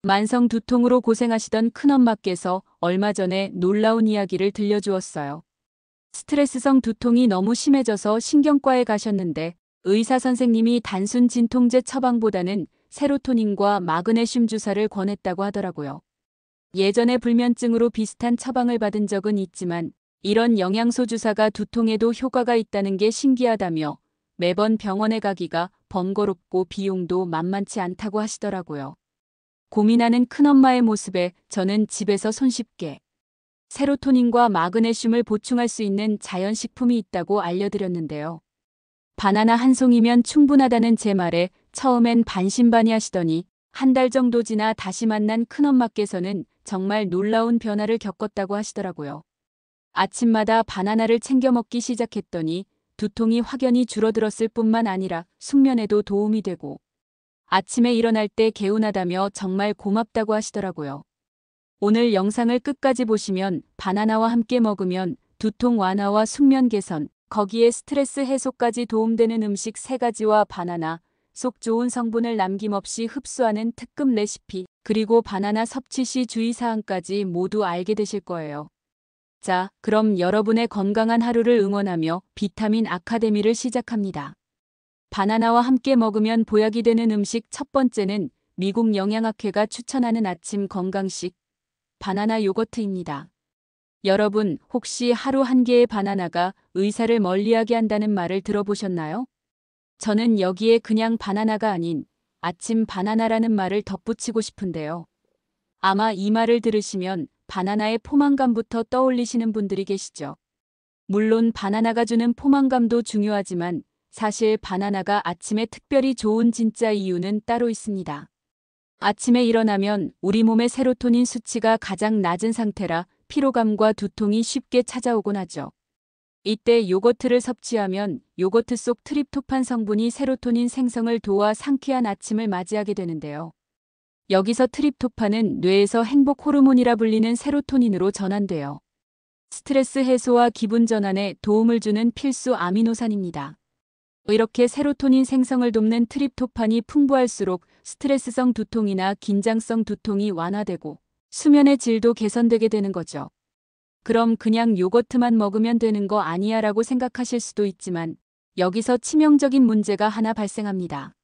만성 두통으로 고생하시던 큰엄마께서 얼마 전에 놀라운 이야기를 들려주었어요. 스트레스성 두통이 너무 심해져서 신경과에 가셨는데 의사 선생님이 단순 진통제 처방보다는 세로토닌과 마그네슘 주사를 권했다고 하더라고요. 예전에 불면증으로 비슷한 처방을 받은 적은 있지만 이런 영양소 주사가 두통에도 효과가 있다는 게 신기하다며 매번 병원에 가기가 번거롭고 비용도 만만치 않다고 하시더라고요. 고민하는 큰엄마의 모습에 저는 집에서 손쉽게 세로토닌과 마그네슘을 보충할 수 있는 자연식품이 있다고 알려드렸는데요. 바나나 한 송이면 충분하다는 제 말에 처음엔 반신반의하시더니 한 달 정도 지나 다시 만난 큰엄마께서는 정말 놀라운 변화를 겪었다고 하시더라고요. 아침마다 바나나를 챙겨 먹기 시작했더니 두통이 확연히 줄어들었을 뿐만 아니라 숙면에도 도움이 되고 아침에 일어날 때 개운하다며 정말 고맙다고 하시더라고요. 오늘 영상을 끝까지 보시면 바나나와 함께 먹으면 두통 완화와 숙면 개선, 거기에 스트레스 해소까지 도움되는 음식 3가지와 바나나 속 좋은 성분을 남김없이 흡수하는 특급 레시피, 그리고 바나나 섭취 시 주의사항까지 모두 알게 되실 거예요. 자, 그럼 여러분의 건강한 하루를 응원하며 비타민 아카데미를 시작합니다. 바나나와 함께 먹으면 보약이 되는 음식 첫 번째는 미국 영양학회가 추천하는 아침 건강식 바나나 요거트입니다. 여러분, 혹시 하루 한 개의 바나나가 의사를 멀리하게 한다는 말을 들어보셨나요? 저는 여기에 그냥 바나나가 아닌 아침 바나나라는 말을 덧붙이고 싶은데요. 아마 이 말을 들으시면 바나나의 포만감부터 떠올리시는 분들이 계시죠. 물론 바나나가 주는 포만감도 중요하지만 사실 바나나가 아침에 특별히 좋은 진짜 이유는 따로 있습니다. 아침에 일어나면 우리 몸의 세로토닌 수치가 가장 낮은 상태라 피로감과 두통이 쉽게 찾아오곤 하죠. 이때 요거트를 섭취하면 요거트 속 트립토판 성분이 세로토닌 생성을 도와 상쾌한 아침을 맞이하게 되는데요. 여기서 트립토판은 뇌에서 행복 호르몬이라 불리는 세로토닌으로 전환돼요. 스트레스 해소와 기분 전환에 도움을 주는 필수 아미노산입니다. 이렇게 세로토닌 생성을 돕는 트립토판이 풍부할수록 스트레스성 두통이나 긴장성 두통이 완화되고 수면의 질도 개선되게 되는 거죠. 그럼 그냥 요거트만 먹으면 되는 거 아니야 라고 생각하실 수도 있지만 여기서 치명적인 문제가 하나 발생합니다.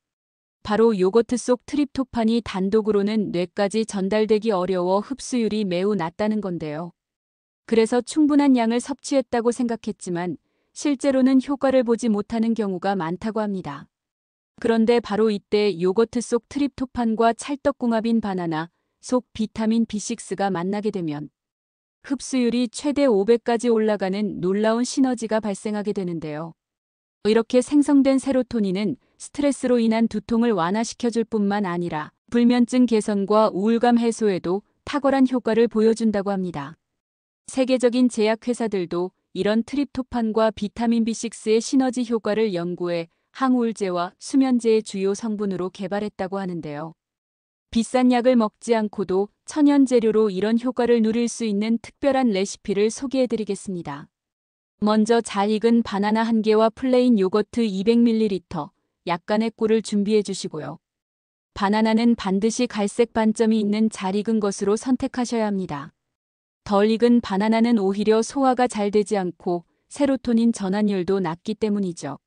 바로 요거트 속 트립토판이 단독으로는 뇌까지 전달되기 어려워 흡수율이 매우 낮다는 건데요. 그래서 충분한 양을 섭취했다고 생각했지만 실제로는 효과를 보지 못하는 경우가 많다고 합니다. 그런데 바로 이때 요거트 속 트립토판과 찰떡궁합인 바나나 속 비타민 B6가 만나게 되면 흡수율이 최대 500까지 올라가는 놀라운 시너지가 발생하게 되는데요. 이렇게 생성된 세로토닌은 스트레스로 인한 두통을 완화시켜줄 뿐만 아니라 불면증 개선과 우울감 해소에도 탁월한 효과를 보여준다고 합니다. 세계적인 제약회사들도 이런 트립토판과 비타민 B6의 시너지 효과를 연구해 항우울제와 수면제의 주요 성분으로 개발했다고 하는데요. 비싼 약을 먹지 않고도 천연 재료로 이런 효과를 누릴 수 있는 특별한 레시피를 소개해드리겠습니다. 먼저 잘 익은 바나나 1개와 플레인 요거트 200ml, 약간의 꿀을 준비해 주시고요. 바나나는 반드시 갈색 반점이 있는 잘 익은 것으로 선택하셔야 합니다. 덜 익은 바나나는 오히려 소화가 잘 되지 않고 세로토닌 전환율도 낮기 때문이죠.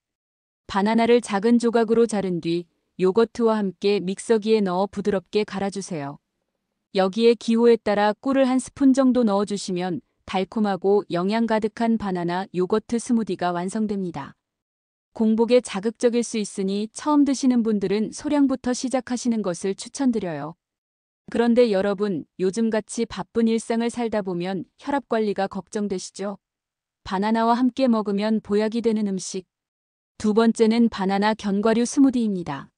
바나나를 작은 조각으로 자른 뒤 요거트와 함께 믹서기에 넣어 부드럽게 갈아주세요. 여기에 기호에 따라 꿀을 1스푼 정도 넣어주시면 달콤하고 영양 가득한 바나나 요거트 스무디가 완성됩니다. 공복에 자극적일 수 있으니 처음 드시는 분들은 소량부터 시작하시는 것을 추천드려요. 그런데 여러분, 요즘같이 바쁜 일상을 살다 보면 혈압 관리가 걱정되시죠? 바나나와 함께 먹으면 보약이 되는 음식. 두 번째는 바나나 견과류 스무디입니다.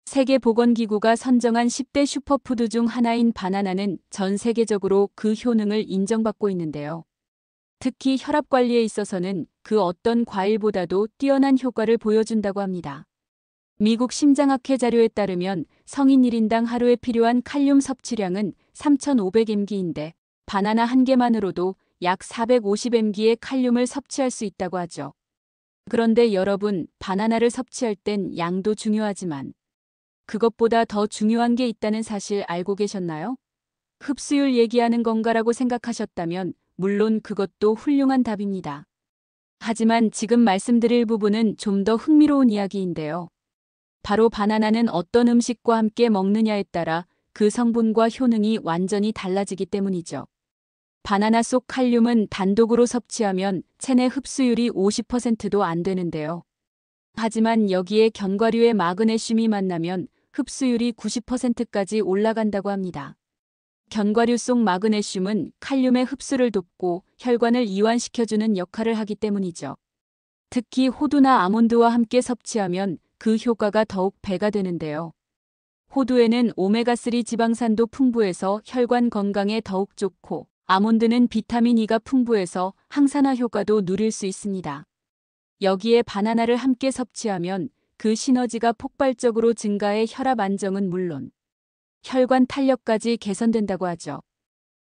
세계보건기구가 선정한 10대 슈퍼푸드 중 하나인 바나나는 전 세계적으로 그 효능을 인정받고 있는데요. 특히 혈압 관리에 있어서는 그 어떤 과일보다도 뛰어난 효과를 보여준다고 합니다. 미국 심장학회 자료에 따르면 성인 1인당 하루에 필요한 칼륨 섭취량은 3,500mg인데 바나나 1개만으로도 약 450mg의 칼륨을 섭취할 수 있다고 하죠. 그런데 여러분, 바나나를 섭취할 땐 양도 중요하지만 그것보다 더 중요한 게 있다는 사실 알고 계셨나요? 흡수율 얘기하는 건가라고 생각하셨다면 물론 그것도 훌륭한 답입니다. 하지만 지금 말씀드릴 부분은 좀 더 흥미로운 이야기인데요. 바로 바나나는 어떤 음식과 함께 먹느냐에 따라 그 성분과 효능이 완전히 달라지기 때문이죠. 바나나 속 칼륨은 단독으로 섭취하면 체내 흡수율이 50%도 안 되는데요. 하지만 여기에 견과류의 마그네슘이 만나면 흡수율이 90%까지 올라간다고 합니다. 견과류 속 마그네슘은 칼륨의 흡수를 돕고 혈관을 이완시켜주는 역할을 하기 때문이죠. 특히 호두나 아몬드와 함께 섭취하면 그 효과가 더욱 배가 되는데요. 호두에는 오메가3 지방산도 풍부해서 혈관 건강에 더욱 좋고, 아몬드는 비타민 E가 풍부해서 항산화 효과도 누릴 수 있습니다. 여기에 바나나를 함께 섭취하면 그 시너지가 폭발적으로 증가해 혈압 안정은 물론 혈관 탄력까지 개선된다고 하죠.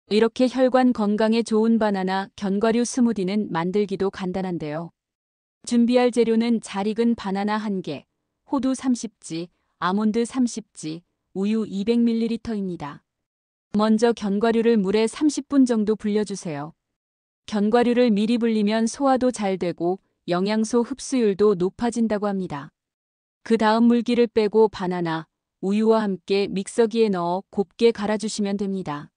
이렇게 혈관 건강에 좋은 바나나 견과류 스무디는 만들기도 간단한데요. 준비할 재료는 잘 익은 바나나 1개, 호두 30지, 아몬드 30지, 우유 200ml입니다. 먼저 견과류를 물에 30분 정도 불려주세요. 견과류를 미리 불리면 소화도 잘 되고 영양소 흡수율도 높아진다고 합니다. 그 다음 물기를 빼고 바나나, 우유와 함께 믹서기에 넣어 곱게 갈아주시면 됩니다.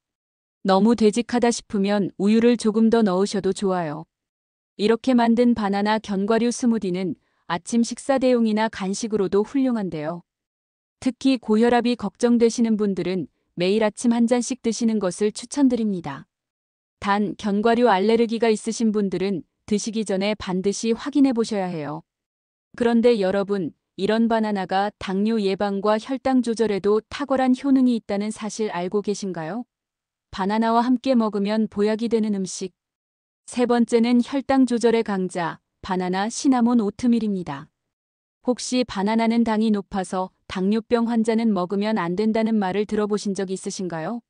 너무 되직하다 싶으면 우유를 조금 더 넣으셔도 좋아요. 이렇게 만든 바나나 견과류 스무디는 아침 식사 대용이나 간식으로도 훌륭한데요. 특히 고혈압이 걱정되시는 분들은 매일 아침 한 잔씩 드시는 것을 추천드립니다. 단, 견과류 알레르기가 있으신 분들은 드시기 전에 반드시 확인해 보셔야 해요. 그런데 여러분, 이런 바나나가 당뇨 예방과 혈당 조절에도 탁월한 효능이 있다는 사실 알고 계신가요? 바나나와 함께 먹으면 보약이 되는 음식. 세 번째는 혈당 조절의 강자, 바나나 시나몬 오트밀입니다. 혹시 바나나는 당이 높아서 당뇨병 환자는 먹으면 안 된다는 말을 들어보신 적 있으신가요?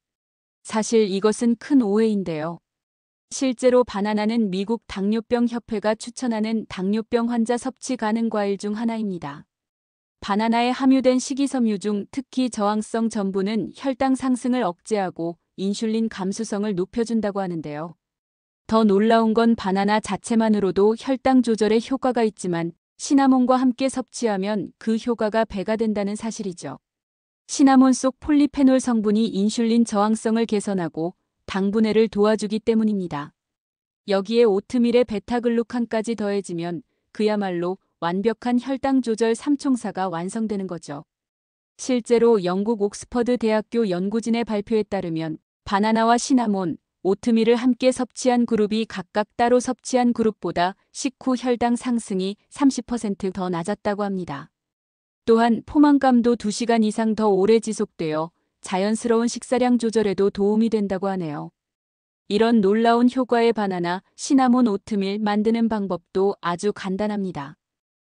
사실 이것은 큰 오해인데요. 실제로 바나나는 미국 당뇨병 협회가 추천하는 당뇨병 환자 섭취 가능 과일 중 하나입니다. 바나나에 함유된 식이섬유 중 특히 저항성 전분은 혈당 상승을 억제하고 인슐린 감수성을 높여준다고 하는데요. 더 놀라운 건 바나나 자체만으로도 혈당 조절에 효과가 있지만 시나몬과 함께 섭취하면 그 효과가 배가 된다는 사실이죠. 시나몬 속 폴리페놀 성분이 인슐린 저항성을 개선하고 당분해를 도와주기 때문입니다. 여기에 오트밀에 베타글루칸까지 더해지면 그야말로 완벽한 혈당 조절 삼총사가 완성되는 거죠. 실제로 영국 옥스퍼드 대학교 연구진의 발표에 따르면 바나나와 시나몬, 오트밀을 함께 섭취한 그룹이 각각 따로 섭취한 그룹보다 식후 혈당 상승이 30% 더 낮았다고 합니다. 또한 포만감도 2시간 이상 더 오래 지속되어 자연스러운 식사량 조절에도 도움이 된다고 하네요. 이런 놀라운 효과의 바나나, 시나몬 오트밀 만드는 방법도 아주 간단합니다.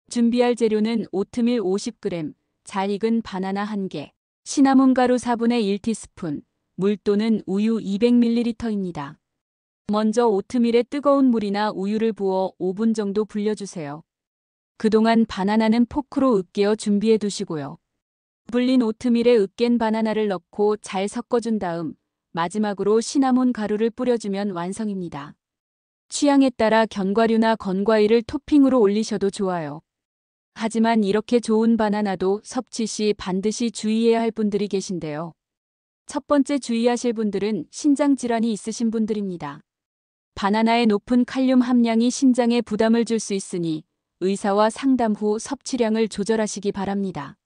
준비할 재료는 오트밀 50g, 잘 익은 바나나 1개, 시나몬 가루 4분의 1티스푼, 물 또는 우유 200ml입니다. 먼저 오트밀에 뜨거운 물이나 우유를 부어 5분 정도 불려주세요. 그동안 바나나는 포크로 으깨어 준비해 두시고요. 불린 오트밀에 으깬 바나나를 넣고 잘 섞어준 다음 마지막으로 시나몬 가루를 뿌려주면 완성입니다. 취향에 따라 견과류나 건과일을 토핑으로 올리셔도 좋아요. 하지만 이렇게 좋은 바나나도 섭취 시 반드시 주의해야 할 분들이 계신데요. 첫 번째 주의하실 분들은 신장 질환이 있으신 분들입니다. 바나나의 높은 칼륨 함량이 신장에 부담을 줄 수 있으니 의사와 상담 후 섭취량을 조절하시기 바랍니다.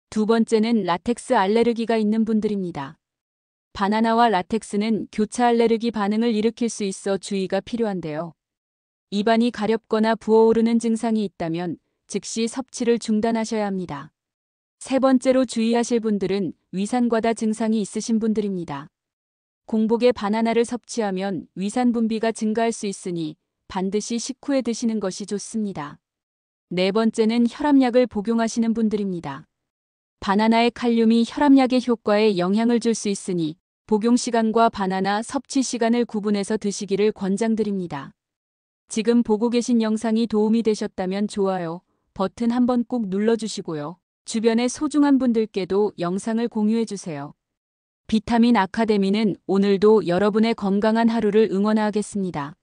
두 번째는 라텍스 알레르기가 있는 분들입니다. 바나나와 라텍스는 교차 알레르기 반응을 일으킬 수 있어 주의가 필요한데요. 입안이 가렵거나 부어오르는 증상이 있다면 즉시 섭취를 중단하셔야 합니다. 세 번째로 주의하실 분들은 위산과다 증상이 있으신 분들입니다. 공복에 바나나를 섭취하면 위산 분비가 증가할 수 있으니 반드시 식후에 드시는 것이 좋습니다. 네 번째는 혈압약을 복용하시는 분들입니다. 바나나의 칼륨이 혈압약의 효과에 영향을 줄 수 있으니 복용 시간과 바나나 섭취 시간을 구분해서 드시기를 권장드립니다. 지금 보고 계신 영상이 도움이 되셨다면 좋아요 버튼 한번 꼭 눌러주시고요. 주변의 소중한 분들께도 영상을 공유해주세요. 비타민 아카데미는 오늘도 여러분의 건강한 하루를 응원하겠습니다.